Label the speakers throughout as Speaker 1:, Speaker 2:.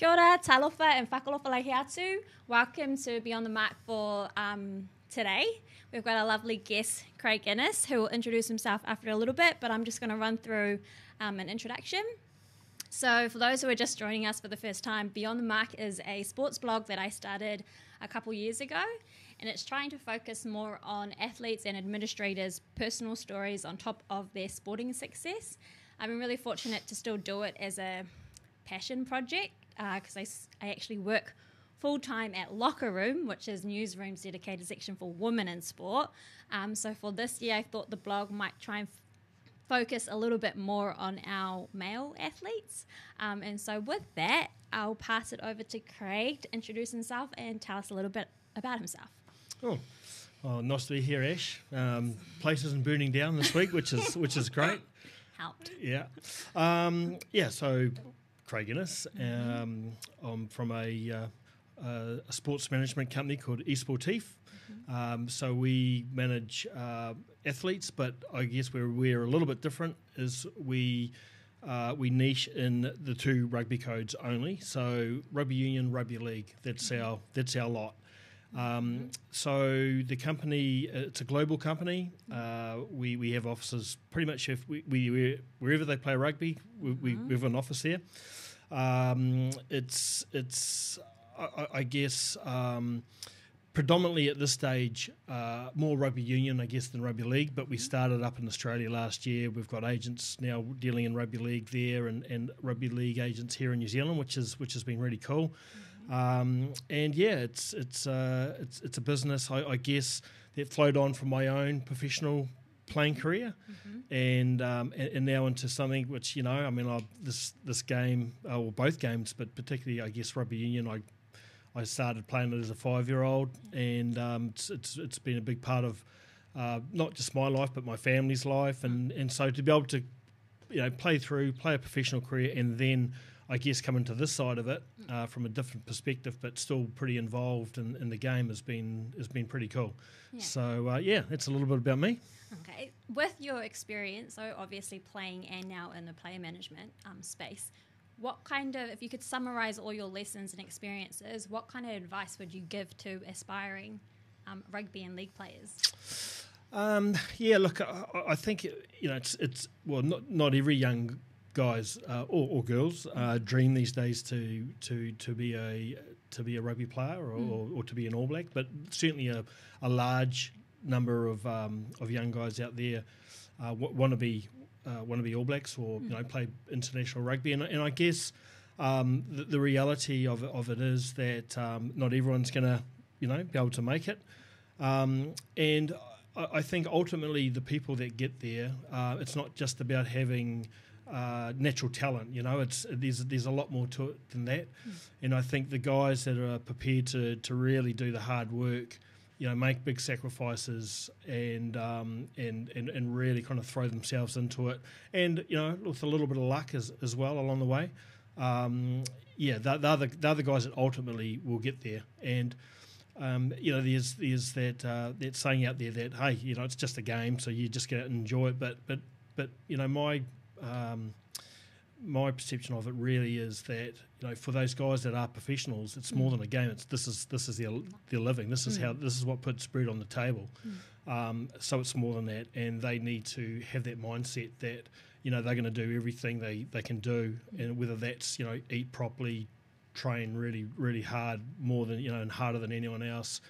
Speaker 1: Kia ora, talofa and whakalofa lehiatu. Welcome to Beyond the Mark for today. We've got a lovely guest, Craig Innes, who will introduce himself after a little bit, but I'm just going to run through an introduction. So for those who are just joining us for the first time, Beyond the Mark is a sports blog that I started a couple years ago, and it's trying to focus more on athletes and administrators' personal stories on top of their sporting success. I've been really fortunate to still do it as a passion project because I actually work full-time at Locker Room, which is Newsroom's dedicated section for women in sport. So for this year, I thought the blog might try and focus a little bit more on our male athletes. And so with that, I'll pass it over to Craig to introduce himself and tell us a little bit about himself.
Speaker 2: Oh, well, nice to be here, Ash. Place isn't burning down this week, which is great.
Speaker 1: Helped.
Speaker 2: Yeah. So Craig Innes. I'm from a sports management company called eSportif. So we manage athletes, but I guess where we're a little bit different is we niche in the two rugby codes only. So rugby union, rugby league. That's our lot. So the company, it's a global company. We have offices pretty much wherever they play rugby. We have an office there. It's I guess predominantly at this stage more rugby union, I guess, than rugby league. But we started up in Australia last year. We've got agents now dealing in rugby league there, and rugby league agents here in New Zealand, which has been really cool. It's a business, I guess, that flowed on from my own professional playing career, and now into something which, this game, or both games, but particularly I guess rugby union. I started playing it as a 5-year-old, and it's been a big part of not just my life but my family's life, and so to be able to play a professional career and then I guess coming to this side of it from a different perspective, but still pretty involved in the game has been pretty cool. Yeah. So it's a little bit about me.
Speaker 1: Okay, with your experience, so obviously playing and now in the player management space, what kind of, if you could summarize all your lessons and experiences, what kind of advice would you give to aspiring rugby and league players?
Speaker 2: I think it's not every young guys or girls dream these days to be a rugby player or to be an All Black, but certainly a large number of young guys out there want to be All Blacks or play international rugby, and I guess the reality of it is that not everyone's going to be able to make it, and I think ultimately the people that get there, it's not just about having natural talent. There's a lot more to it than that, and I think the guys that are prepared to really do the hard work, make big sacrifices and really kind of throw themselves into it, and with a little bit of luck as well along the way. They're the guys that ultimately will get there, and there's that saying out there that, hey, it's just a game, so you just get out and enjoy it. But my perception of it really is that for those guys that are professionals, it's more than a game. This is their living. This is what puts bread on the table. So it's more than that, and they need to have that mindset that they're going to do everything they can do, and whether that's, eat properly, train really, really hard, more than, and harder than anyone else,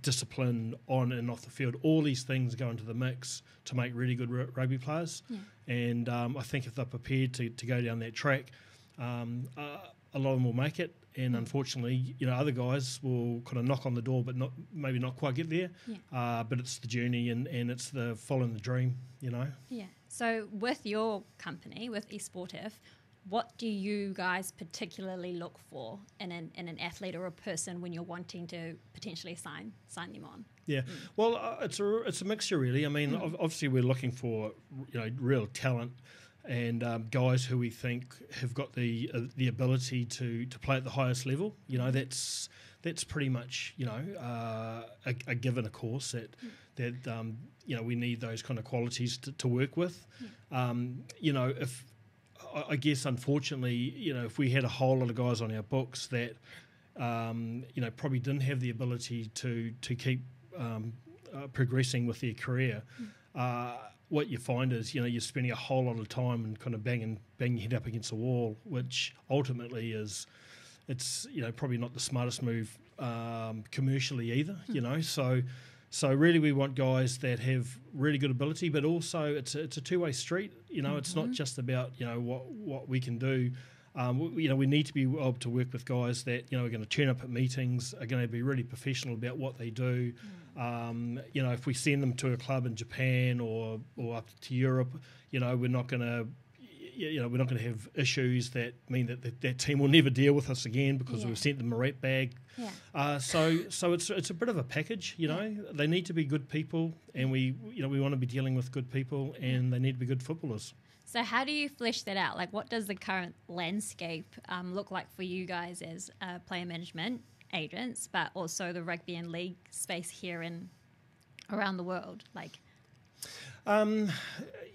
Speaker 2: discipline on and off the field, all these things go into the mix to make really good rugby players. And I think if they're prepared to go down that track, a lot of them will make it. And unfortunately, other guys will kind of knock on the door, but maybe not quite get there. But it's the journey and it's the following the dream,
Speaker 1: Yeah. So with your company, with eSportif, what do you guys particularly look for in an athlete or a person when you're wanting to potentially sign them on?
Speaker 2: Yeah, well, it's a mixture really. I mean, obviously we're looking for real talent and guys who we think have got the ability to play at the highest level. That's pretty much a given, of course, that we need those kind of qualities to work with. If I guess, unfortunately, if we had a whole lot of guys on our books that, probably didn't have the ability to keep progressing with their career, what you find is, you're spending a whole lot of time and kind of banging your head up against the wall, which ultimately it's probably not the smartest move commercially either, So really we want guys that have really good ability, but also it's a two-way street. It's not just about, what we can do. We need to be able to work with guys that, are going to turn up at meetings, are going to be really professional about what they do. If we send them to a club in Japan or up to Europe, we're not going to have issues that mean that team will never deal with us again because we've sent them a rat bag. So it's a bit of a package. They need to be good people, and we want to be dealing with good people, and they need to be good footballers.
Speaker 1: So how do you flesh that out? Like, what does the current landscape look like for you guys as player management agents, but also the rugby and league space here and around the world?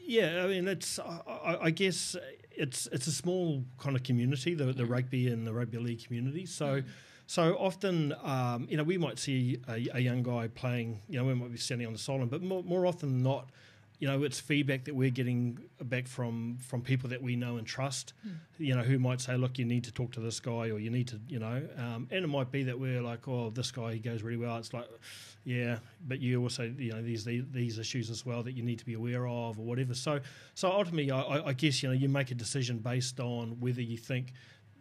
Speaker 2: Yeah, I mean, I guess it's a small kind of community, the rugby and the rugby league community. So often, we might see a young guy playing. We might be standing on the sideline, but more often than not, it's feedback that we're getting back from people that we know and trust. Who might say, look, you need to talk to this guy, or you need to, and it might be that we're like, oh, this guy, he goes really well. It's like, yeah, but you also, these issues as well that you need to be aware of, or whatever. So ultimately, I guess, you make a decision based on whether you think,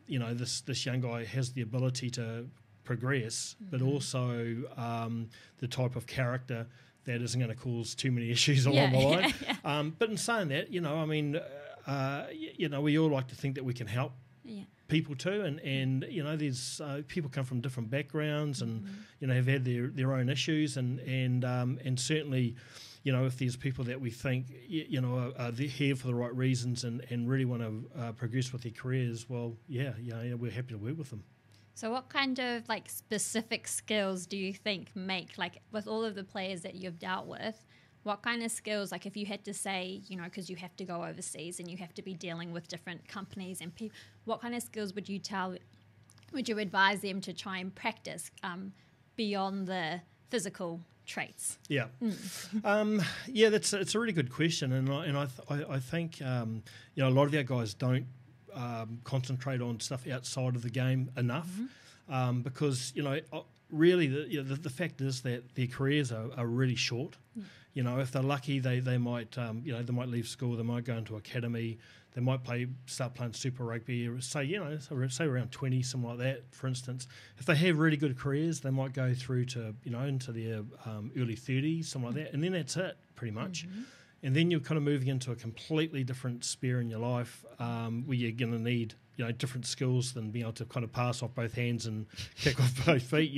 Speaker 2: this young guy has the ability to progress, but also the type of character that isn't going to cause too many issues along the line. But in saying that, we all like to think that we can help people too, and there's people come from different backgrounds and have had their own issues, and certainly, if there's people that we think are here for the right reasons and really want to progress with their careers, well, we're happy to work with them.
Speaker 1: So what kind of specific skills do you think make, with all of the players that you've dealt with, what kind of skills, if you had to say, because you have to go overseas and you have to be dealing with different companies and people, what kind of skills would you advise them to try and practice beyond the physical traits?
Speaker 2: Yeah. It's a really good question, and I think a lot of our guys don't concentrate on stuff outside of the game enough, because really the fact is that their careers are really short. If they're lucky, they might they might leave school, they might go into academy, they might start playing Super Rugby, or say around 20, something like that. For instance, if they have really good careers, they might go through to into their early 30s, something like that, and then that's it pretty much. And then you're kind of moving into a completely different sphere in your life, where you're going to need different skills than being able to kind of pass off both hands and kick off both feet.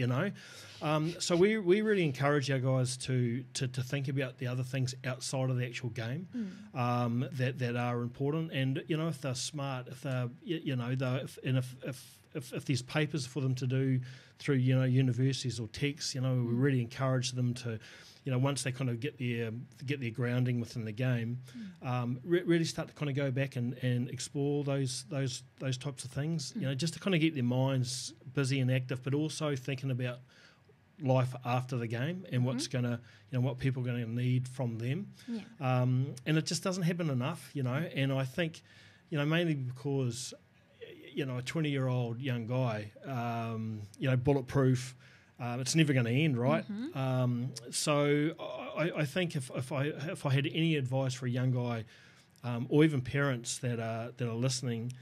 Speaker 2: So we really encourage our guys to think about the other things outside of the actual game that are important. And if they're smart, if they're if there's papers for them to do through universities or techs, we really encourage them to. Once they kind of get their grounding within the game, really start to kind of go back and explore those types of things. Just to kind of get their minds busy and active, but also thinking about life after the game and what's going to, what people are going to need from them.
Speaker 1: Yeah.
Speaker 2: And it just doesn't happen enough, and I think, mainly because, a 20-year-old young guy, bulletproof, it's never going to end, right? So I think if I had any advice for a young guy, or even parents that are listening,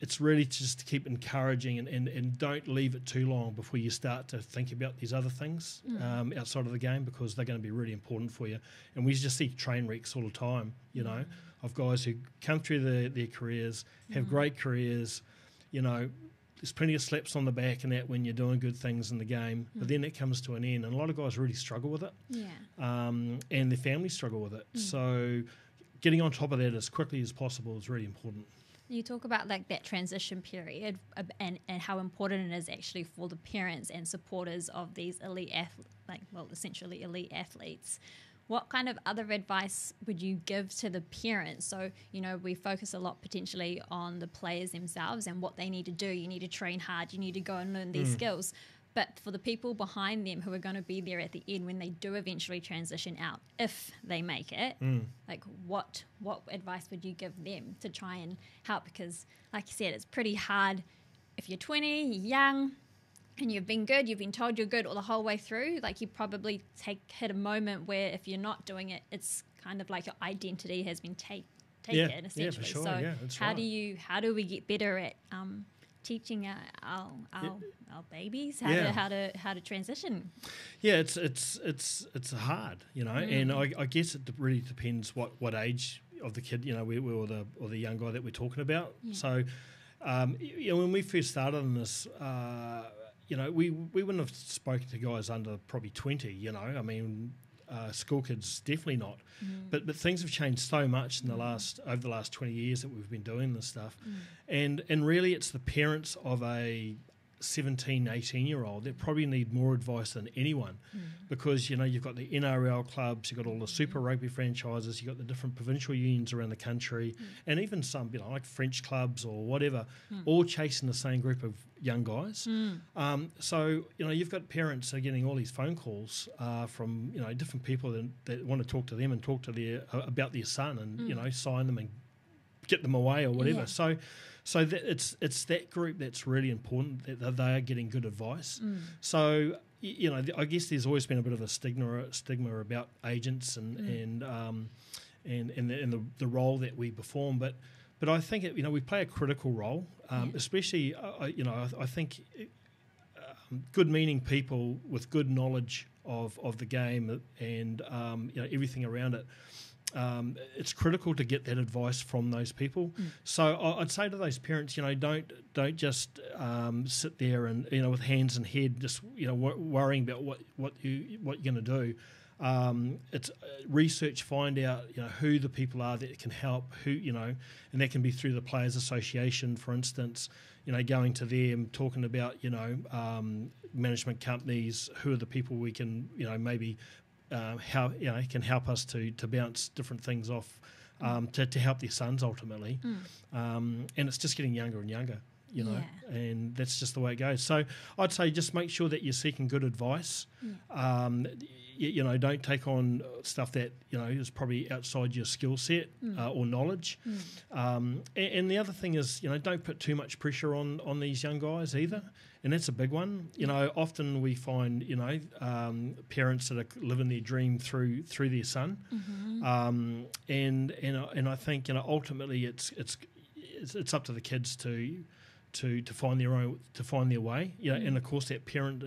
Speaker 2: it's really just to keep encouraging and don't leave it too long before you start to think about these other things outside of the game, because they're going to be really important for you. And we just see train wrecks all the time, of guys who come through their careers, have great careers, there's plenty of slaps on the back and that when you're doing good things in the game, but then it comes to an end, and a lot of guys really struggle with it, and their families struggle with it. So getting on top of that as quickly as possible is really important.
Speaker 1: You talk about like that transition period and how important it is actually for the parents and supporters of these essentially elite athletes. What kind of other advice would you give to the parents? So, we focus a lot potentially on the players themselves and what they need to do. You need to train hard. You need to go and learn these skills. But for the people behind them who are going to be there at the end when they do eventually transition out, if they make it, like what advice would you give them to try and help? Because like you said, it's pretty hard if you're 20, you're young, and you've been good, you've been told you're good all the whole way through. Like you probably hit a moment where if you're not doing it, it's kind of like your identity has been taken essentially.
Speaker 2: Yeah, for sure.
Speaker 1: So
Speaker 2: that's
Speaker 1: how
Speaker 2: right.
Speaker 1: how do we get better at teaching our babies how to transition?
Speaker 2: Yeah, it's hard, and I guess it really depends what age of the kid, or the young guy that we're talking about. Yeah. So, when we first started on this, we wouldn't have spoken to guys under probably 20. I mean, school kids definitely not. But things have changed so much in over the last 20 years that we've been doing this stuff, and really it's the parents of a 17, 18-year-old that probably need more advice than anyone, because you've got the NRL clubs, you've got all the Super Rugby franchises, you've got the different provincial unions around the country, and even some like French clubs or whatever, all chasing the same group of young guys. So you've got parents that are getting all these phone calls from different people that want to talk to them and talk to about their son and sign them and get them away or whatever. So that it's that group that's really important, that they are getting good advice. So I guess there's always been a bit of a stigma about agents and the role that we perform, but I think we play a critical role, especially I think good-meaning people with good knowledge of the game and everything around it. It's critical to get that advice from those people. So I'd say to those parents, don't just sit there and with hands and head, just worrying about what you're going to do. It's research, find out who the people are that can help, and that can be through the Players Association, for instance. Going to them, talking about management companies, who are the people we can maybe. How can help us to bounce different things off to help their sons ultimately, and it's just getting younger and younger, and that's just the way it goes. So I'd say just make sure that you're seeking good advice. Don't take on stuff that is probably outside your skill set or knowledge. And the other thing is don't put too much pressure on these young guys either. And that's a big one. Often we find parents that are living their dream through their son, and I think ultimately it's up to the kids to find their way. And of course that parent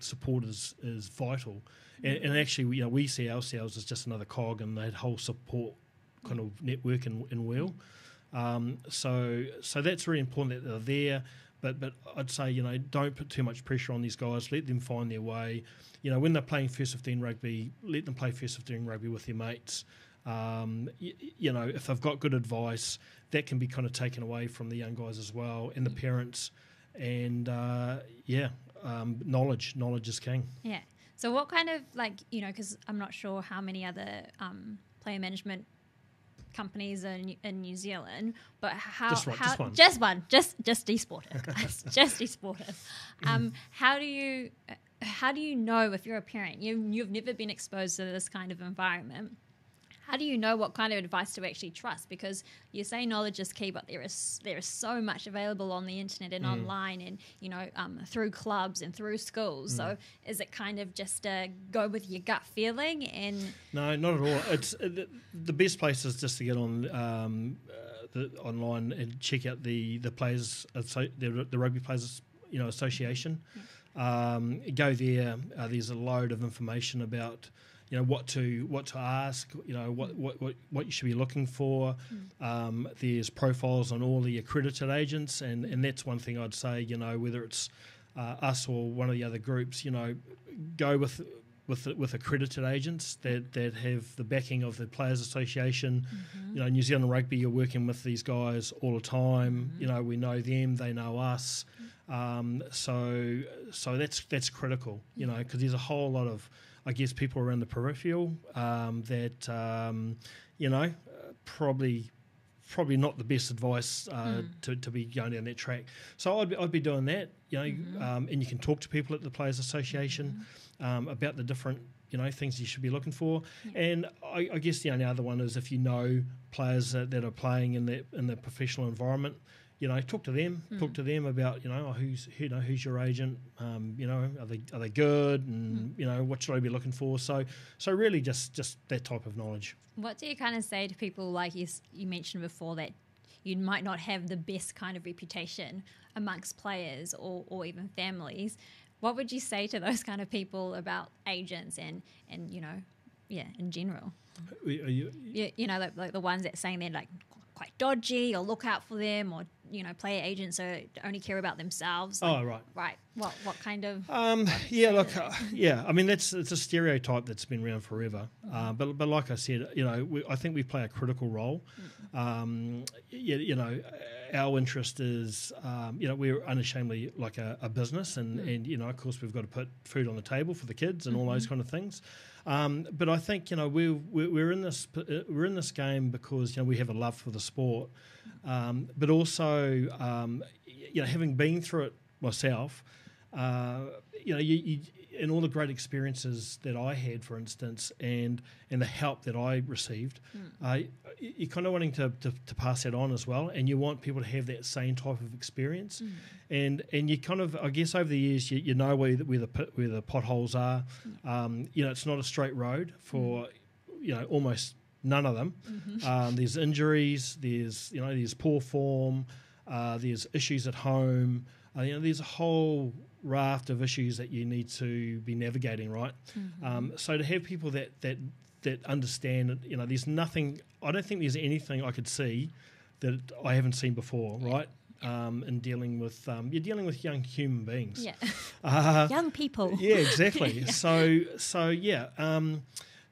Speaker 2: support is vital. And actually we see ourselves as just another cog in that whole support kind of network and wheel. So that's really important that they're there. But I'd say, don't put too much pressure on these guys. Let them find their way. When they're playing first 15 rugby, let them play first 15 rugby with their mates. If they've got good advice, that can be kind of taken away from the young guys as well, and the parents. And, knowledge is king.
Speaker 1: Yeah. So what kind of, because I'm not sure how many other player management companies in New Zealand, but just one, just eSportif, guys, just eSportif. How do you how do you know if you're a parent, you've never been exposed to this kind of environment? How do you know what kind of advice to actually trust? Because you say knowledge is key, but there is so much available on the internet and online, and through clubs and through schools. So is it kind of just go with your gut feeling? And
Speaker 2: no, not at all. It's the best place is just to get on online and check out the players, the Rugby Players Association. Go there. There's a load of information about what to ask, what you should be looking for. There's profiles on all the accredited agents, and that's one thing I'd say. Whether it's us or one of the other groups, go with accredited agents that have the backing of the Players Association. New Zealand Rugby, you're working with these guys all the time. We know them, they know us. So that's critical. Because there's a whole lot of, I guess, people around the peripheral that probably not the best advice to be going down that track. So I'd be doing that, and you can talk to people at the Players Association about the different things you should be looking for. And I guess the only other one is if you know players that are playing in the professional environment. Talk to them. Talk to them about who's your agent. Are they good, and what should I be looking for? So really just that type of knowledge.
Speaker 1: What do you kind of say to people like you mentioned before, that you might not have the best kind of reputation amongst players or even families? What would you say to those kind of people about agents and in general? Like the ones that saying they're like quite dodgy, or look out for them, or player agents only care about themselves. Right. What kind of?
Speaker 2: I mean, it's a stereotype that's been around forever. But like I said, I think we play a critical role. Our interest is, we're unashamedly like a business, and of course we've got to put food on the table for the kids and all those kind of things. But I think we're in this game because we have a love for the sport, but also having been through it myself, you and all the great experiences that I had, for instance, and the help that I received, you're kind of wanting to pass that on as well, and you want people to have that same type of experience, and you kind of, I guess, over the years you know where the potholes are. It's not a straight road for almost none of them. There's injuries, there's poor form, there's issues at home. There's a whole raft of issues that you need to be navigating, right? So to have people that understand, there's nothing. I don't think there's anything I could see that I haven't seen before, right? In dealing with you're dealing with young human beings,
Speaker 1: young people.
Speaker 2: Yeah, exactly.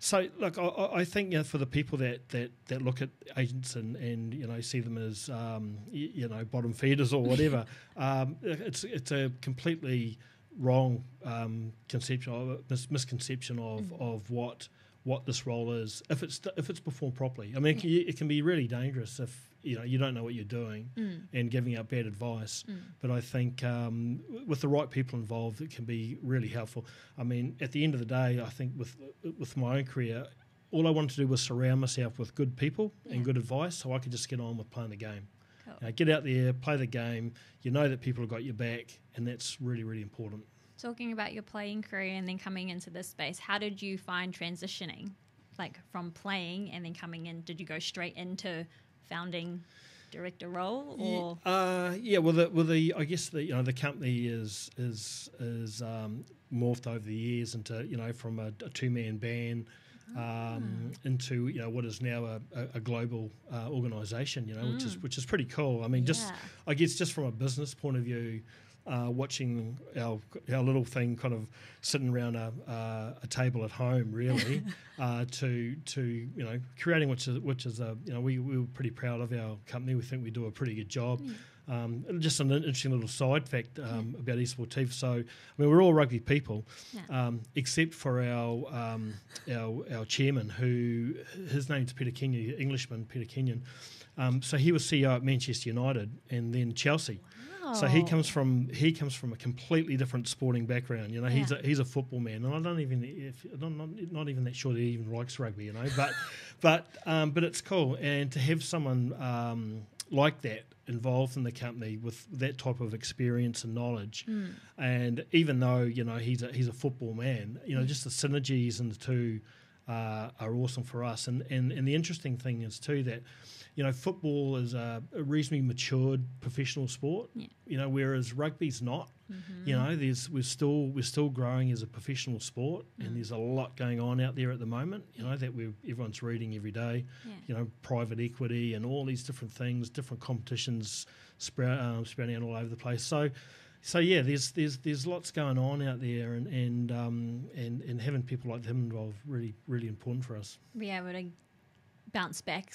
Speaker 2: So look, I think for the people that look at agents and see them as bottom feeders or whatever, it's a completely wrong misconception of what this role is if it's performed properly. I mean, it can be really dangerous if you don't know what you're doing and giving out bad advice. But I think with the right people involved, it can be really helpful. I mean, at the end of the day, I think with my own career, all I wanted to do was surround myself with good people and good advice, so I could just get on with playing the game. Cool. Get out there, play the game. You know that people have got your back, and that's really, really important.
Speaker 1: Talking about your playing career and then coming into this space, how did you find transitioning, like from playing and then coming in? Did you go straight into founding director role, or
Speaker 2: I guess the company is morphed over the years into from a two-man band into what is now a global organisation, which is pretty cool. I mean, I guess just from a business point of view, watching our little thing kind of sitting around a table at home, really, to creating which is we were pretty proud of our company. We think we do a pretty good job. Just an interesting little side fact about eSportif. So, I mean, we're all rugby people, except for our chairman, who his name's Peter Kenyon, Englishman Peter Kenyon. So he was CEO at Manchester United and then Chelsea. So he comes from a completely different sporting background. You know, he's a football man, and I'm not even that sure that he even likes rugby. You know, but it's cool, and to have someone like that involved in the company with that type of experience and knowledge, and even though he's a football man, just the synergies in the two are awesome for us. And the interesting thing is too that football is a reasonably matured professional sport, whereas rugby's not. We're still growing as a professional sport, and there's a lot going on out there at the moment. That everyone's reading every day. Private equity and all these different things, different competitions sprouting out all over the place. So yeah, there's lots going on out there, and having people like him involved really important for us.
Speaker 1: Be able to bounce back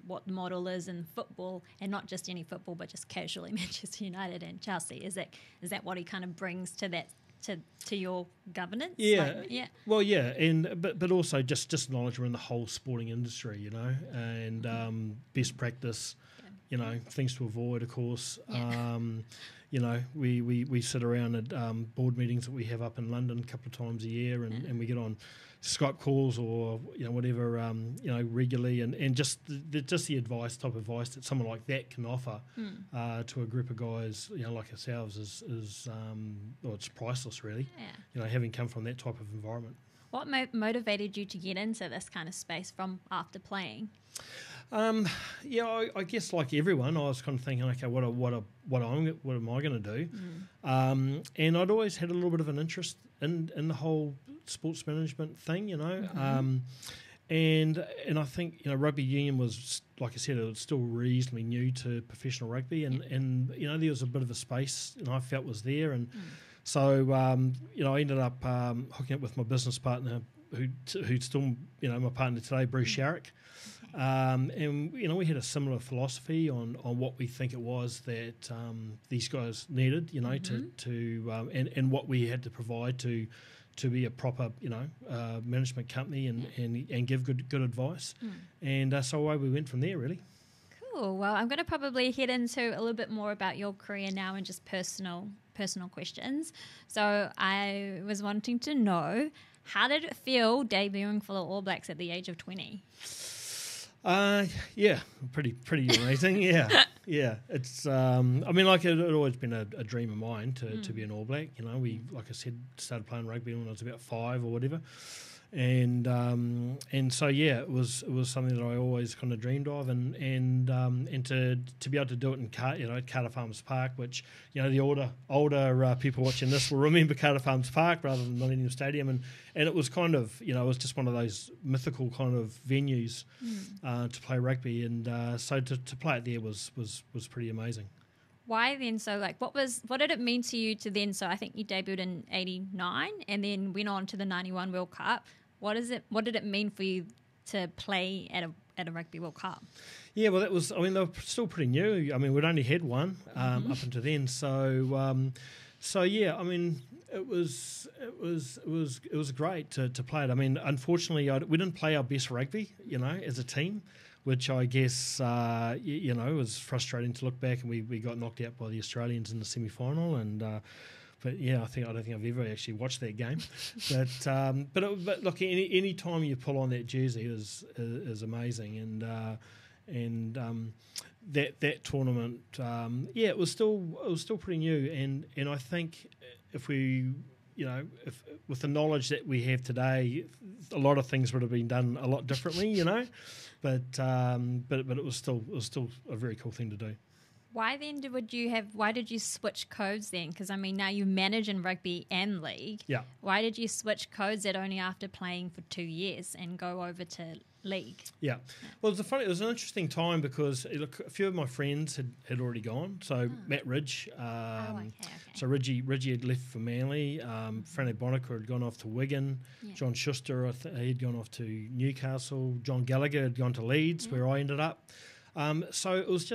Speaker 1: what the model is in football, and not just any football, but just casually Manchester United and Chelsea. Is that what he kind of brings to that to your governance?
Speaker 2: Yeah, Well, yeah, and but also just knowledge around the whole sporting industry, and best practice, things to avoid, of course. We sit around at board meetings that we have up in London a couple of times a year, and we get on Skype calls or whatever regularly, and just the advice that someone like that can offer to a group of guys like ourselves is it's priceless, really. Having come from that type of environment.
Speaker 1: What motivated you to get into this kind of space from after playing?
Speaker 2: I guess like everyone, I was kind of thinking, okay, what am I going to do? And I'd always had a little bit of an interest in the whole sports management thing, and I think rugby union was, like I said, it was still reasonably new to professional rugby, and there was a bit of a space, and I felt was there, and so I ended up hooking up with my business partner, who's still my partner today, Bruce Sharrock. And we had a similar philosophy on what we think it was that these guys needed, to and what we had to provide to be a proper management company and give good advice. And so away we went from there, really.
Speaker 1: Cool. Well, I'm going to probably head into a little bit more about your career now and just personal questions. So I was wanting to know, how did it feel debuting for the All Blacks at the age of 20?
Speaker 2: Pretty amazing. Yeah. It's it had always been a dream of mine to be an All Black. We, like I said, started playing rugby when I was about 5 or whatever, and so it was something that I always kind of dreamed of, and to be able to do it in Carter Farms Park, which the older people watching this will remember Carter Farms Park rather than Millennium Stadium, and it was kind of it was just one of those mythical kind of venues to play rugby, and so to play it there was pretty amazing.
Speaker 1: Why then? So what did it mean to you to then? So I think you debuted in '89 and then went on to the '91 World Cup. What did it mean for you to play at a Rugby World Cup?
Speaker 2: Yeah, well, that was. They were still pretty new. We'd only had one up until then. So yeah. It was great to play it. Unfortunately, we didn't play our best rugby, as a team, which I guess was frustrating to look back, and we got knocked out by the Australians in the semi-final, and. But yeah, I don't think I've ever actually watched that game. But look, any time you pull on that jersey is amazing, and that tournament, it was still pretty new, and I think if we, if with the knowledge that we have today, a lot of things would have been done a lot differently, but it was still a very cool thing to do.
Speaker 1: Why then why did you switch codes then? Because now you manage in rugby and league.
Speaker 2: Yeah.
Speaker 1: Why did you switch codes only after playing for 2 years and go over to league?
Speaker 2: Yeah. Well, it was an interesting time because a few of my friends had already gone. So Matt Ridge,
Speaker 1: okay.
Speaker 2: So Ridgie had left for Manly. Franny Bonaker had gone off to Wigan. Yeah. John Schuster, he'd gone off to Newcastle. John Gallagher had gone to Leeds, where I ended up. So it was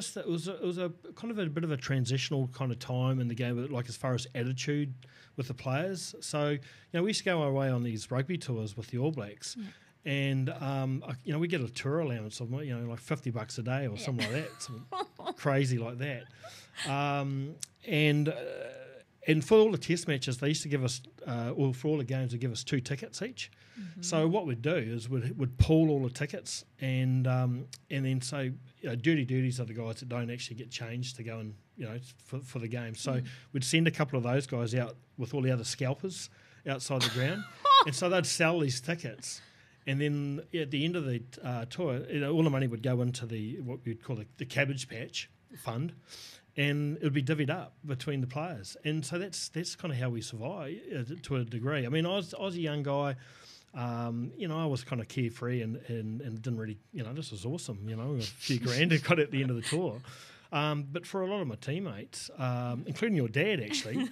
Speaker 2: a kind of a bit of a transitional kind of time in the game, like as far as attitude with the players. So we used to go away on these rugby tours with the All Blacks, and we get a tour allowance of like $50 a day or something like that. So crazy like that. And for all the test matches, they used to give us, or for all the games, they'd give us 2 tickets each. Mm-hmm. So what we'd do is we'd pool all the tickets, and then say, dirty duties are the guys that don't actually get changed to go and for the game. So we'd send a couple of those guys out with all the other scalpers outside the ground, and so they'd sell these tickets. And then at the end of the tour, all the money would go into what we'd call the Cabbage Patch Fund, and it would be divvied up between the players. And so that's kind of how we survive to a degree. I mean, I was a young guy. I was kind of carefree and didn't really, this was awesome. A few grand and got at the end of the tour. But for a lot of my teammates, including your dad, actually,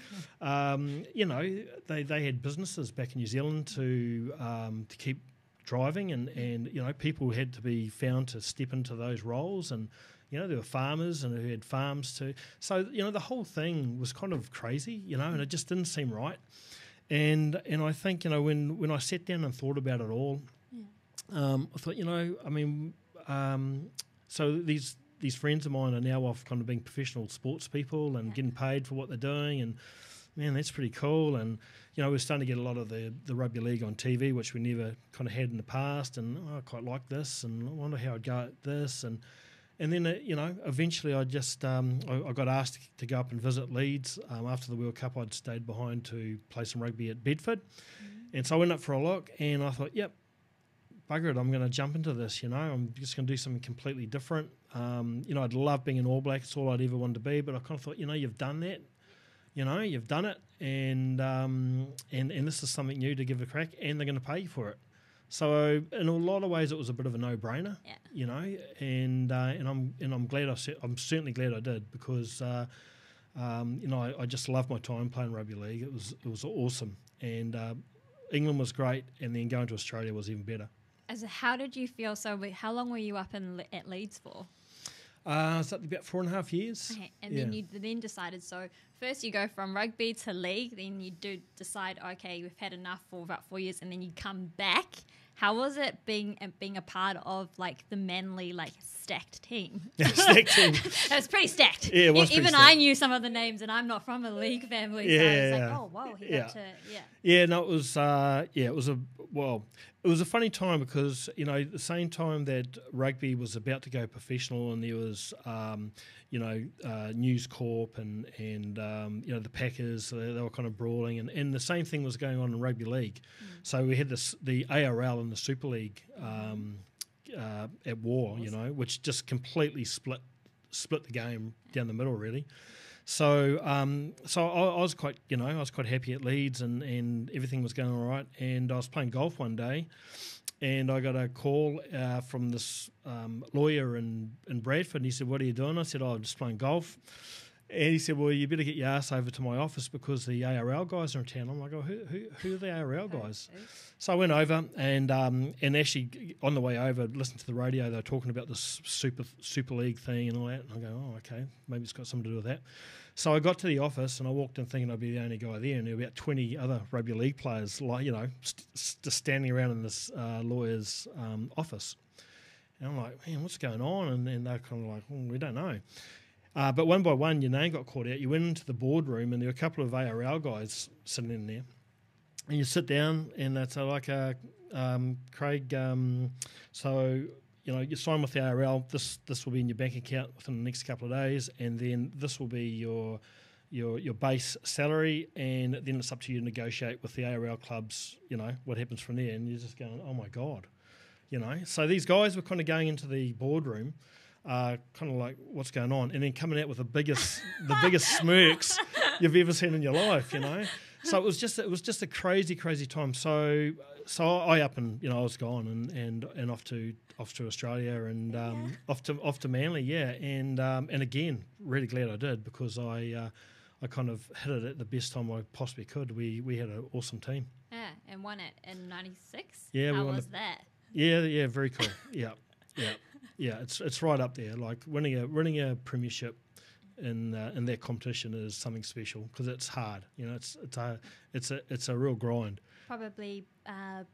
Speaker 2: they had businesses back in New Zealand to keep driving, and people had to be found to step into those roles, and there were farmers and who had farms too. So the whole thing was kind of crazy, and it just didn't seem right. And I think when I sat down and thought about it all, I thought so these friends of mine are now off kind of being professional sports people and getting paid for what they're doing, and man, that's pretty cool. And we're starting to get a lot of the rugby league on TV, which we never kind of had in the past, and I quite like this, and I wonder how I'd go at this, and then eventually I just I got asked to go up and visit Leeds. After the World Cup, I'd stayed behind to play some rugby at Bedford, and so I went up for a look, and I thought, yep, bugger it, I'm going to jump into this. I'm just going to do something completely different. I'd love being an All Black. It's all I'd ever wanted to be, but I kind of thought, you've done that. You've done it, and this is something new to give a crack, and they're going to pay you for it. So in a lot of ways, it was a bit of a no-brainer, and I'm glad I'm certainly glad I did, because I just loved my time playing rugby league. It was awesome, and England was great, and then going to Australia was even better.
Speaker 1: So how did you feel? So how long were you up at Leeds for?
Speaker 2: So about 4.5 years.
Speaker 1: Okay. And then you then decided, so first you go from rugby to league, then you do decide, okay, we've had enough for about 4 years, and then you come back. How was it being a part of the Manly stacked team?
Speaker 2: Stacked team.
Speaker 1: It was pretty stacked.
Speaker 2: Yeah, it was pretty
Speaker 1: even
Speaker 2: stacked.
Speaker 1: I knew some of the names, and I'm not from a league family, so I was like, oh wow, he got to
Speaker 2: Yeah, no, it was a funny time, because at the same time that rugby was about to go professional, and there was News Corp and the Packers, they were kind of brawling, and the same thing was going on in rugby league. So we had the ARL and the Super League at war, which just completely split the game down the middle, really. So I was quite happy at Leeds, and everything was going all right. And I was playing golf one day, and I got a call from this lawyer in Bradford, and he said, "What are you doing?" I said, "Oh, I'm just playing golf." And he said, "Well, you better get your ass over to my office, because the ARL guys are in town." I'm like, "Oh, who are the ARL guys?" So I went over, and actually on the way over, listened to the radio. They were talking about this Super League thing and all that. And I go, "Oh, okay, maybe it's got something to do with that." So I got to the office, and I walked in thinking I'd be the only guy there, and there were about 20 other rugby league players, just standing around in this lawyer's office. And I'm like, "Man, what's going on?" And then they're kind of like, "Well, we don't know." But one by one, your name got called out. You went into the boardroom, and there were a couple of ARL guys sitting in there. And you sit down, and that's like, Craig, so you sign with the ARL. This will be in your bank account within the next couple of days, and then this will be your base salary, and then it's up to you to negotiate with the ARL clubs. What happens from there, and you're just going, "Oh my God," So these guys were kind of going into the boardroom. Kind of like, what's going on, and then coming out with the biggest smirks you've ever seen in your life, So it was just a crazy time. So I up and I was gone and off to Australia and off to Manly, and again really glad I did, because I kind of hit it at the best time I possibly could. We had an awesome team.
Speaker 1: Yeah, and won it in '96.
Speaker 2: Yeah,
Speaker 1: how was that?
Speaker 2: Yeah, very cool. Yeah, it's right up there. Like winning a premiership in that competition is something special, because it's hard. It's a real grind.
Speaker 1: Probably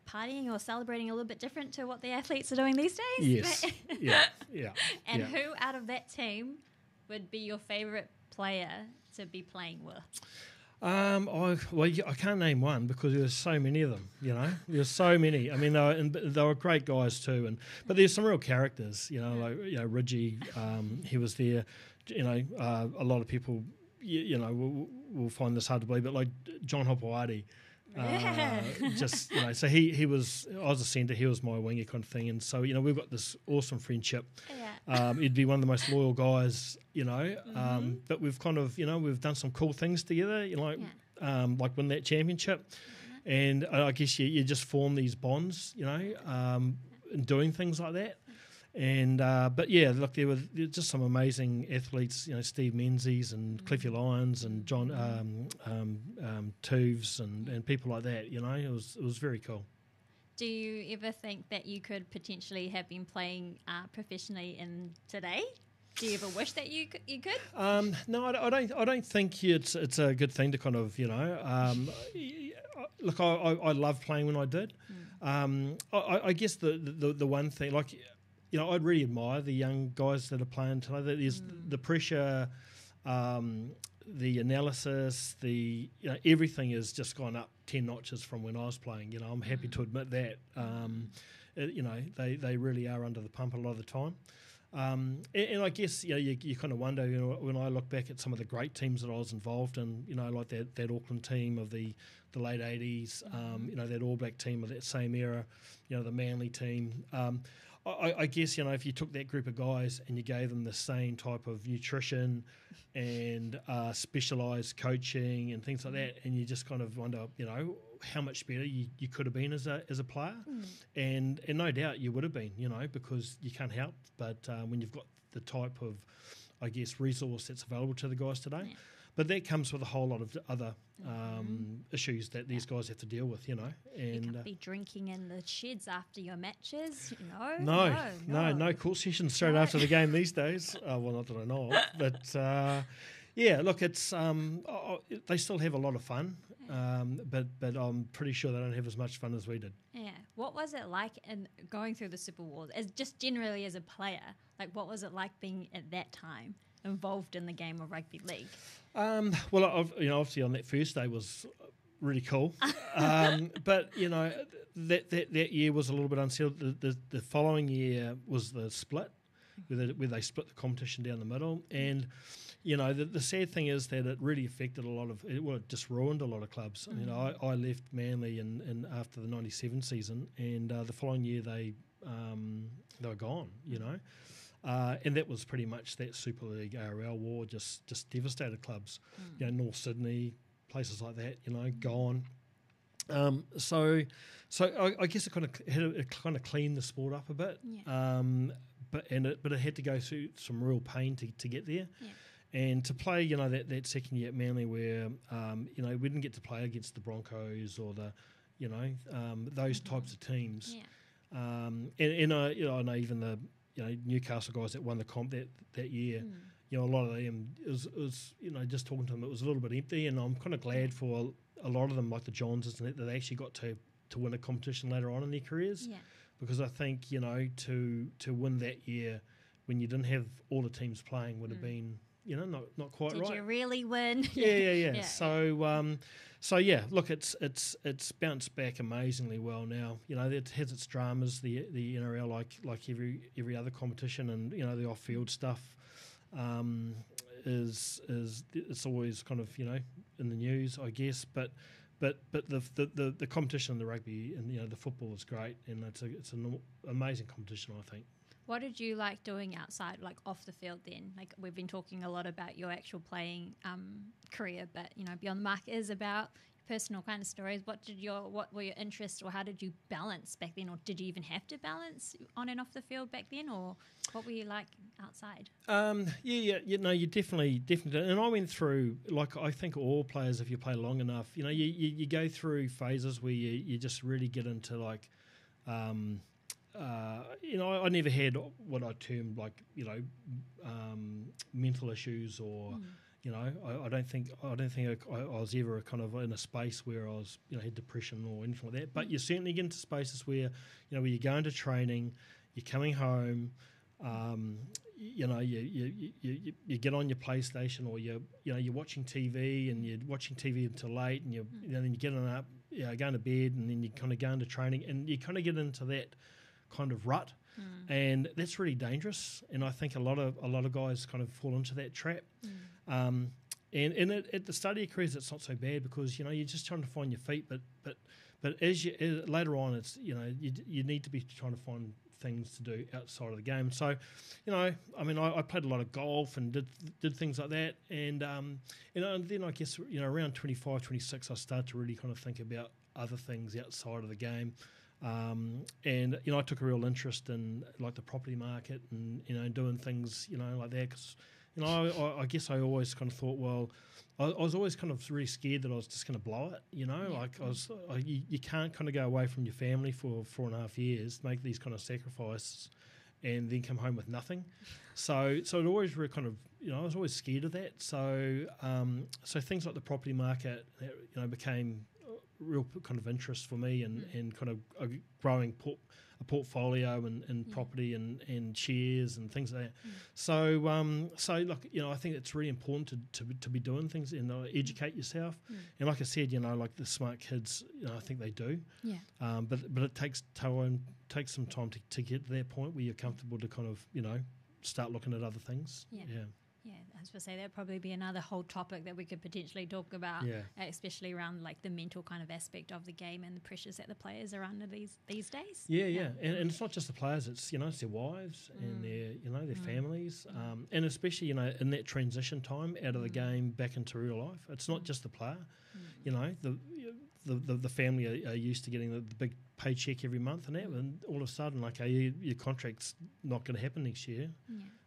Speaker 1: partying or celebrating a little bit different to what the athletes are doing these days.
Speaker 2: Yes. Yeah.
Speaker 1: And who out of that team would be your favourite player to be playing with?
Speaker 2: I can't name one because there's so many of them. There's so many. I mean, they were great guys too, but there's some real characters. Like Ridgie, he was there. A lot of people, will find this hard to believe, but like John Hopewadi. So he was. I was a centre. He was my winger kind of thing, and so we've got this awesome friendship. He'd be one of the most loyal guys, but we've kind of we've done some cool things together, like win that championship, and I guess you just form these bonds, in doing things like that. And but yeah, look, there were just some amazing athletes, Steve Menzies and Cliffy Lyons and John Toews and people like that. It was very cool.
Speaker 1: Do you ever think that you could potentially have been playing professionally in today? Do you ever wish that you could?
Speaker 2: No, I don't think it's a good thing to kind of look. I loved playing when I did. I guess the one thing, like, I'd really admire the young guys that are playing today. There's the pressure, the analysis, everything has just gone up 10 notches from when I was playing. I'm happy to admit that. They really are under the pump a lot of the time. And I guess you kind of wonder, when I look back at some of the great teams that I was involved in, like that Auckland team of the late 80s, that All Black team of that same era, the Manly team. I guess, if you took that group of guys and you gave them the same type of nutrition and specialised coaching and things like that, and you just kind of wonder, how much better you could have been as a player. And no doubt you would have been, because you can't help but when you've got the type of, I guess, resource that's available to the guys today. Yeah. But that comes with a whole lot of other issues that these guys have to deal with, And
Speaker 1: you can't be drinking in the sheds after your matches,
Speaker 2: No court sessions straight after the game these days. Well, not that I know of, but yeah, look, it's they still have a lot of fun, but I'm pretty sure they don't have as much fun as we did.
Speaker 1: Yeah. What was it like in going through the Super Wars, as just generally as a player? Like, what was it like being at that time involved in the game of rugby league?
Speaker 2: Well, obviously on that first day was really cool, but that year was a little bit unsettled. The following year was the split, where they split the competition down the middle, and the sad thing is that it really affected a lot of it. Well, it just ruined a lot of clubs. I left Manly in after the '97 season, and the following year they were gone. And that was pretty much that Super League ARL war just devastated clubs. North Sydney, places like that, gone. So I guess it kind of cleaned the sport up a bit. Yeah. But it had to go through some real pain to get there. Yeah. And to play, that second year at Manly where we didn't get to play against the Broncos or the those types of teams. Yeah. And I know even the Newcastle guys that won the comp that year, a lot of them, it was just talking to them, it was a little bit empty, and I'm kind of glad for a lot of them, like the Johnsons, that they actually got to win a competition later on in their careers. Yeah. Because I think, to win that year when you didn't have all the teams playing would have been, not quite right.
Speaker 1: Did you really win?
Speaker 2: Yeah. So yeah, look, it's bounced back amazingly well now. It has its dramas, the NRL, like every other competition, and the off-field stuff is it's always kind of in the news, I guess. But the competition in the rugby and the football is great, and it's an amazing competition, I think.
Speaker 1: What did you like doing outside, like off the field then? Like, we've been talking a lot about your actual playing career, but, Beyond the Mark is about personal kind of stories. What were your interests, or how did you balance back then? Or did you even have to balance on and off the field back then? Or what were you like outside?
Speaker 2: You definitely. And I went through, like, I think all players, if you play long enough, you go through phases where you just really get into, like, I never had what I termed mental issues, or I don't think I was ever kind of in a space where I was had depression or anything like that. But you certainly get into spaces where where you're going to training, you're coming home, you get on your PlayStation, or you're watching TV, and you're watching TV until late, and then you get up, going to bed, and then you kind of go into training, and you kind of get into that kind of rut, and that's really dangerous. And I think a lot of guys kind of fall into that trap. And at the start of your careers, it's not so bad, because you're just trying to find your feet, but as later on, it's you need to be trying to find things to do outside of the game. So, I played a lot of golf and did things like that, and and then I guess around 25, 26, I started to really kind of think about other things outside of the game. And I took a real interest in like the property market, and doing things like that, because I guess I always kind of thought, well, I was always kind of really scared that I was just going to blow it, like you can't kind of go away from your family for 4.5 years, make these kind of sacrifices, and then come home with nothing. So it always really kind of, I was always scared of that. So things like the property market, became real kind of interest for me, and kind of growing a portfolio and property and shares and things like that. So like I think it's really important to be doing things and educate yourself. And like I said, like the smart kids, I think they do. But it takes some time to get to that point where you're comfortable to kind of start looking at other things.
Speaker 1: Yeah, I was going to say that'd probably be another whole topic that we could potentially talk about, especially around like the mental kind of aspect of the game and the pressures that the players are under these days.
Speaker 2: And it's not just the players; it's it's their wives and their families, and especially in that transition time out of the game back into real life. It's not just the player, the family are used to getting the big paycheck every month and that, and all of a sudden, like, your contract's not going to happen next year.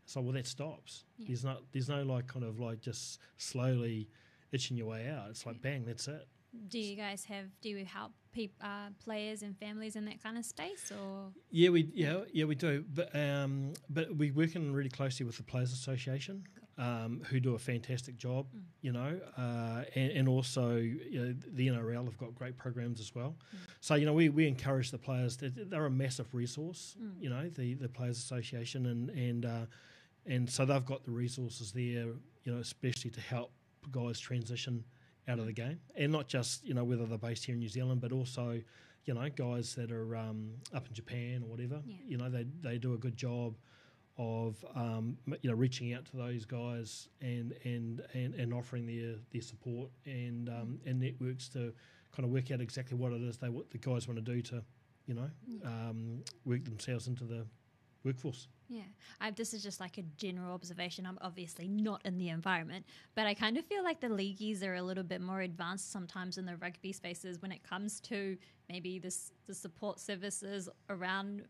Speaker 2: So that stops. There's no like kind of like just slowly itching your way out. It's like bang, that's it.
Speaker 1: Do you help players and families in that kind of space, or?
Speaker 2: Yeah, we do. But we work in really closely with the Players Association, who do a fantastic job. And also the NRL have got great programs as well. So we encourage the players. They're a massive resource. The Players Association, and so they've got the resources there. Especially to help guys transition out of the game, and not just whether they're based here in New Zealand, but also guys that are up in Japan or whatever. They do a good job of reaching out to those guys and offering their support and networks to kind of work out exactly what it is what the guys want to do to work themselves into the workforce.
Speaker 1: This is just like a general observation. I'm obviously not in the environment, but I kind of feel like the leagueies are a little bit more advanced sometimes in the rugby spaces when it comes to maybe the support services around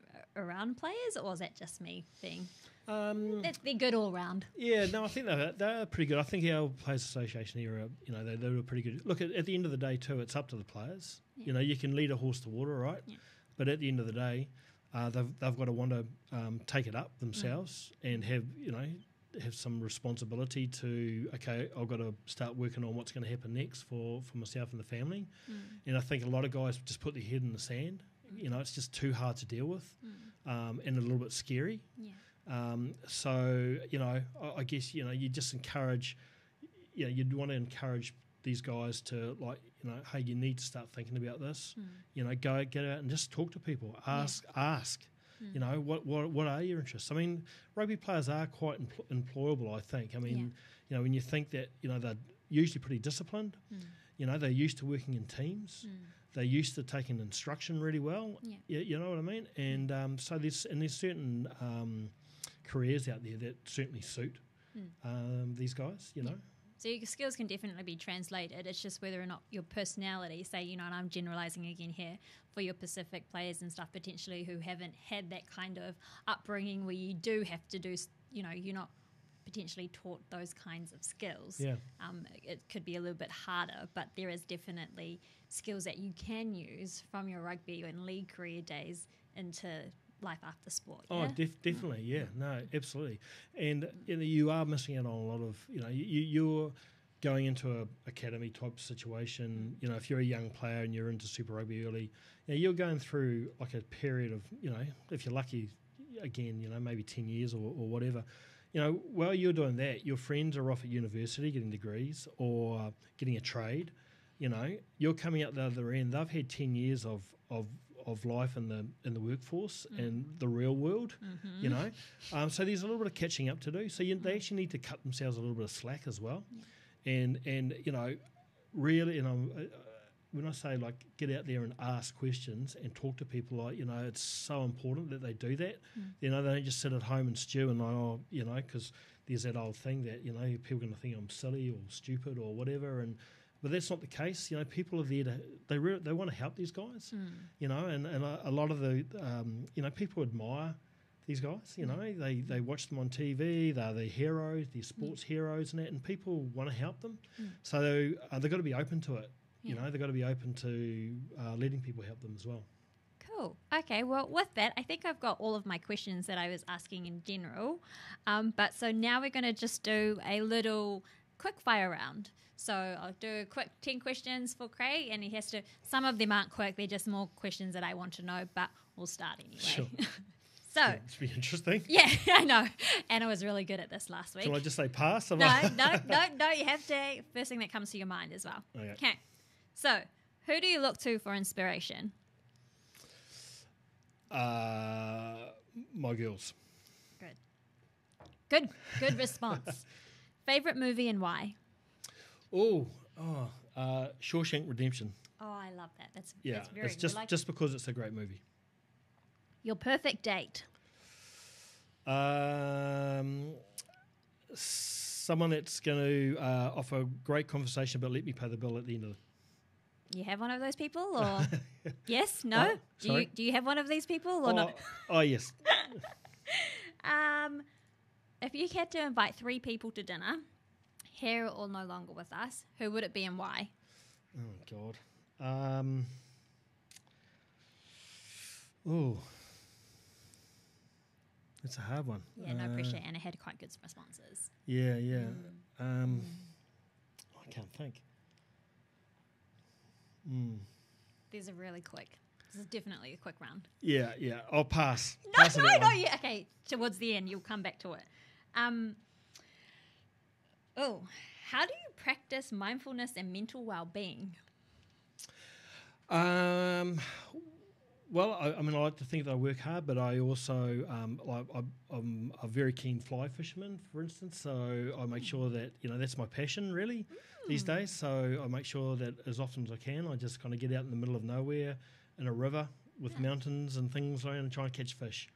Speaker 1: players, or is that just me being... they're good all round.
Speaker 2: Yeah, no, I think they're pretty good. I think our Players Association here are, they do a pretty good... Look, at the end of the day too, it's up to the players. You can lead a horse to water, right? But at the end of the day, they've got to want to take it up themselves and have some responsibility to, okay, I've got to start working on what's going to happen next for myself and the family. And I think a lot of guys just put their head in the sand. It's just too hard to deal with, and a little bit scary. So I guess you just encourage, you'd want to encourage these guys to, like, hey, you need to start thinking about this. Go get out and just talk to people. Ask. What are your interests? I mean, rugby players are quite employable, I think. I mean, when you think that they're usually pretty disciplined. They're used to working in teams. They're used to taking instruction really well. You know what I mean? And so there's certain careers out there that certainly suit these guys.
Speaker 1: So your skills can definitely be translated. It's just whether or not your personality, say, and I'm generalising again here, for your Pacific players and stuff potentially who haven't had that kind of upbringing where you do have to do, you're not potentially taught those kinds of skills. It could be a little bit harder, but there is definitely skills that you can use from your rugby and league career days into life after sport.
Speaker 2: Definitely, no, absolutely. And you are missing out on a lot of, you're going into a academy type situation. If you're a young player and you're into Super Rugby early, you're going through like a period of, if you're lucky, again, maybe 10 years or whatever, while you're doing that, your friends are off at university getting degrees or getting a trade. You're coming out the other end. They've had 10 years of life in the workforce and the real world. So there's a little bit of catching up to do. So they actually need to cut themselves a little bit of slack as well. And really, when I say like get out there and ask questions and talk to people, it's so important that they do that. They don't just sit at home and stew and because there's that old thing that people are going to think I'm silly or stupid or whatever, but that's not the case. People are there they want to help these guys. And a lot of the people admire these guys. They watch them on TV. They're the heroes, they're sports heroes and people want to help them. So they've got to be open to it. They've got to be open to letting people help them as well.
Speaker 1: Cool. Okay, well, with that, I think I've got all of my questions that I was asking in general. But so now we're going to just do a little quick fire round. So I'll do a quick 10 questions for Craig, and he has to, some of them aren't quick, they're just more questions that I want to know, but we'll start anyway.
Speaker 2: Sure.
Speaker 1: So
Speaker 2: it's been interesting.
Speaker 1: Yeah, I know. Anna was really good at this last week.
Speaker 2: Shall I just say pass?
Speaker 1: No, you have to, first thing that comes to your mind as well. Okay. So, who do you look to for inspiration?
Speaker 2: My girls.
Speaker 1: Good response. Favorite movie and why?
Speaker 2: Shawshank Redemption.
Speaker 1: Oh, I love that. That's very
Speaker 2: it's just because it's a great movie.
Speaker 1: Your perfect date?
Speaker 2: Someone that's going to offer a great conversation but let me pay the bill at the end of it.
Speaker 1: You have one of those people, or yes, no? Do you have one of these people, or not?
Speaker 2: Oh, yes.
Speaker 1: If you had to invite 3 people to dinner, here or no longer with us, who would it be and why?
Speaker 2: Oh God. That's a hard one.
Speaker 1: Yeah, no pressure. Anna had quite good responses.
Speaker 2: Yeah. I can't think.
Speaker 1: These are really quick. This is definitely a quick round.
Speaker 2: Yeah. I'll pass.
Speaker 1: No. Yeah. Okay, towards the end, you'll come back to it. How do you practice mindfulness and mental well-being?
Speaker 2: Well, I like to think that I work hard, but I also I'm a very keen fly fisherman, for instance. So I make sure that that's my passion really these days. So I make sure that as often as I can, I just kind of get out in the middle of nowhere in a river with mountains and things around and try and catch fish.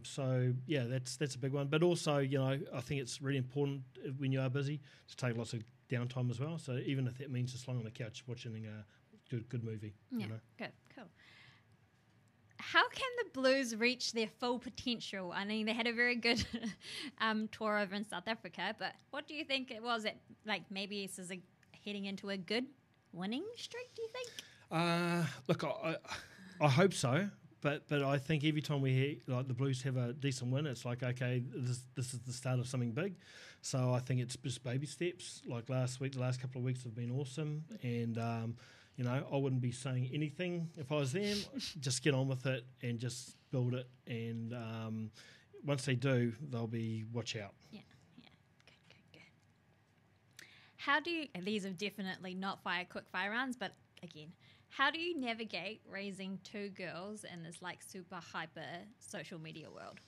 Speaker 2: So yeah, that's a big one. But also, I think it's really important when you are busy to take lots of downtime as well. So even if that means just lying on the couch watching a good movie.
Speaker 1: Yeah, good, cool. How can the Blues reach their full potential? I mean, they had a very good tour over in South Africa, but what do you think it was? That maybe this is heading into a good winning streak, do you think?
Speaker 2: Look, I hope so, but I think every time we hear the Blues have a decent win, it's like, okay, this is the start of something big. So I think it's just baby steps. Like last week, the last couple of weeks have been awesome, and I wouldn't be saying anything if I was them. Just get on with it and just build it. And once they do, they'll be watch out.
Speaker 1: Yeah. Good. How do you? These are definitely not quick fire rounds, but again, how do you navigate raising 2 girls in this super hyper social media world?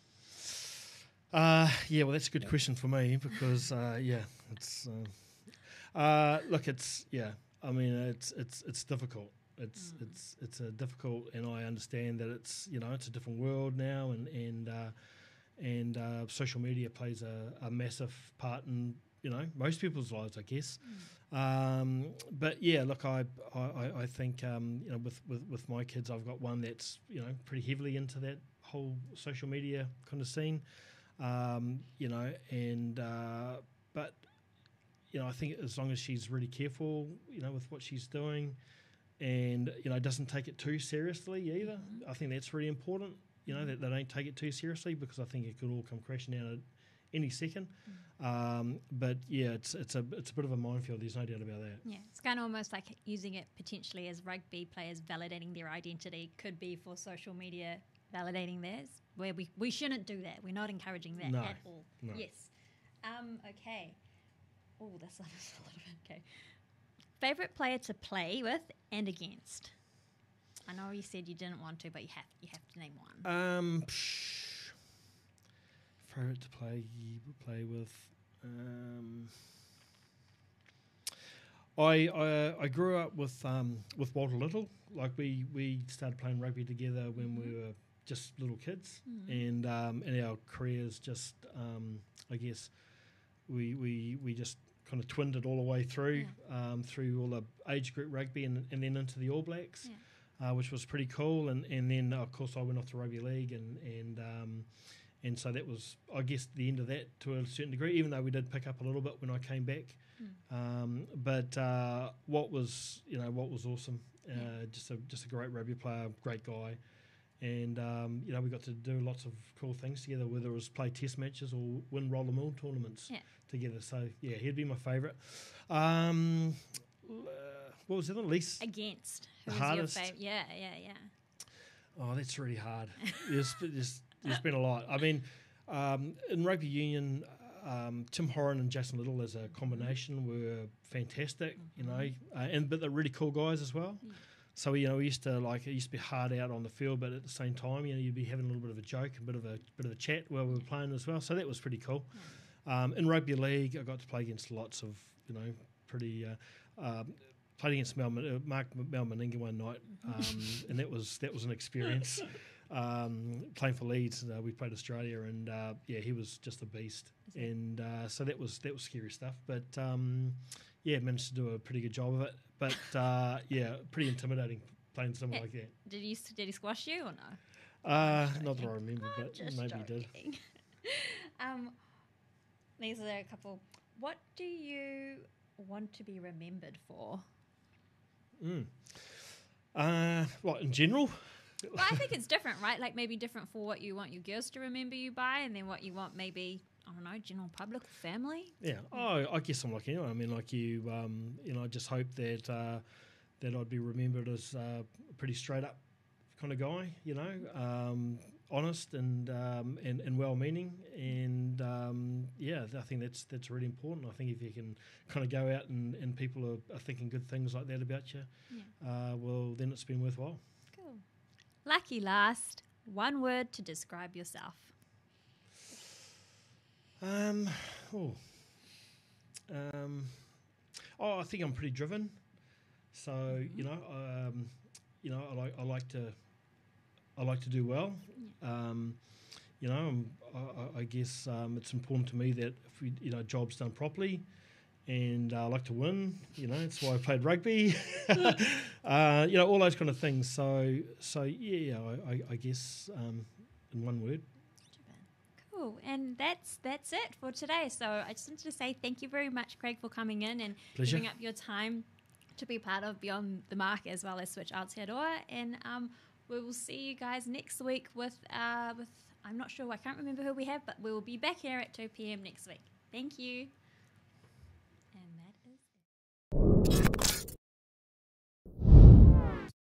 Speaker 2: Well, that's a good question for me because it's look, it's I mean, it's difficult. It's a difficult, and I understand that it's it's a different world now, and social media plays a massive part in most people's lives, I guess. But yeah, look, I think with my kids, I've got one that's pretty heavily into that whole social media kind of scene, but. I think as long as she's really careful, with what she's doing, and doesn't take it too seriously either. I think that's really important. That they don't take it too seriously, because I think it could all come crashing down at any second. But yeah, it's a bit of a minefield. There's no doubt about that.
Speaker 1: Yeah, it's kind of almost like using it potentially as rugby players validating their identity could be for social media validating that, where we shouldn't do that. We're not encouraging that at all.
Speaker 2: No.
Speaker 1: Yes. Okay. Oh, that's a little bit, okay. Favorite player to play with and against? I know you said you didn't want to, but you have to name one.
Speaker 2: Favorite to play with. I grew up with Walter Little. Like we started playing rugby together when we were just little kids, and our careers just I guess we just kind of twinned it all the way through through all the age group rugby and then into the All Blacks. Which was pretty cool, and then of course I went off to rugby league, and so that was, I guess, the end of that to a certain degree. Even though we did pick up a little bit when I came back, but what was awesome, just a great rugby player, great guy, and we got to do lots of cool things together, whether it was play test matches or win roller mill tournaments together. So yeah, he'd be my favourite. What was the other? Least
Speaker 1: against.
Speaker 2: The hardest.
Speaker 1: Your yeah.
Speaker 2: Oh, that's really hard. There's been a lot. I mean, in rugby union, Tim Horan and Jason Little as a combination were fantastic. But they're really cool guys as well. Yeah. So it used to be hard out on the field, but at the same time, you'd be having a little bit of a joke, a bit of a chat while we were playing as well. So that was pretty cool. Yeah. In rugby league, I got to play against lots of pretty. Played against Mel Meninga one night, and that was an experience. Playing for Leeds, we played Australia, and he was just a beast. And so that was scary stuff. But managed to do a pretty good job of it. But pretty intimidating playing someone like that.
Speaker 1: Did he squash you or no?
Speaker 2: Not that I remember, but maybe
Speaker 1: joking.
Speaker 2: he did.
Speaker 1: These are a couple. What do you want to be remembered for?
Speaker 2: What, in general?
Speaker 1: Well, I think it's different, right? Like maybe different for what you want your girls to remember you by, and then what you want maybe, I don't know, general public, family. Yeah.
Speaker 2: Oh, I guess I'm like anyone. I mean, like you, I just hope that I'd be remembered as a pretty straight up kind of guy, honest and well-meaning, and I think that's really important. I think if you can kind of go out and people are thinking good things like that about you, well, then it's been worthwhile.
Speaker 1: Cool. Lucky last, one word to describe yourself.
Speaker 2: I think I'm pretty driven. So I like to do well. I guess it's important to me that if job's done properly, and I like to win. That's why I played rugby. All those kind of things. So I guess in one word.
Speaker 1: Cool, and that's it for today. So I just wanted to say thank you very much, Craig, for coming in and giving up your time to be part of Beyond the Mark as well as Switch Aotearoa. And we will see you guys next week with I'm not sure, I can't remember who we have, but we will be back here at 2 p.m. next week. Thank you. And that is it.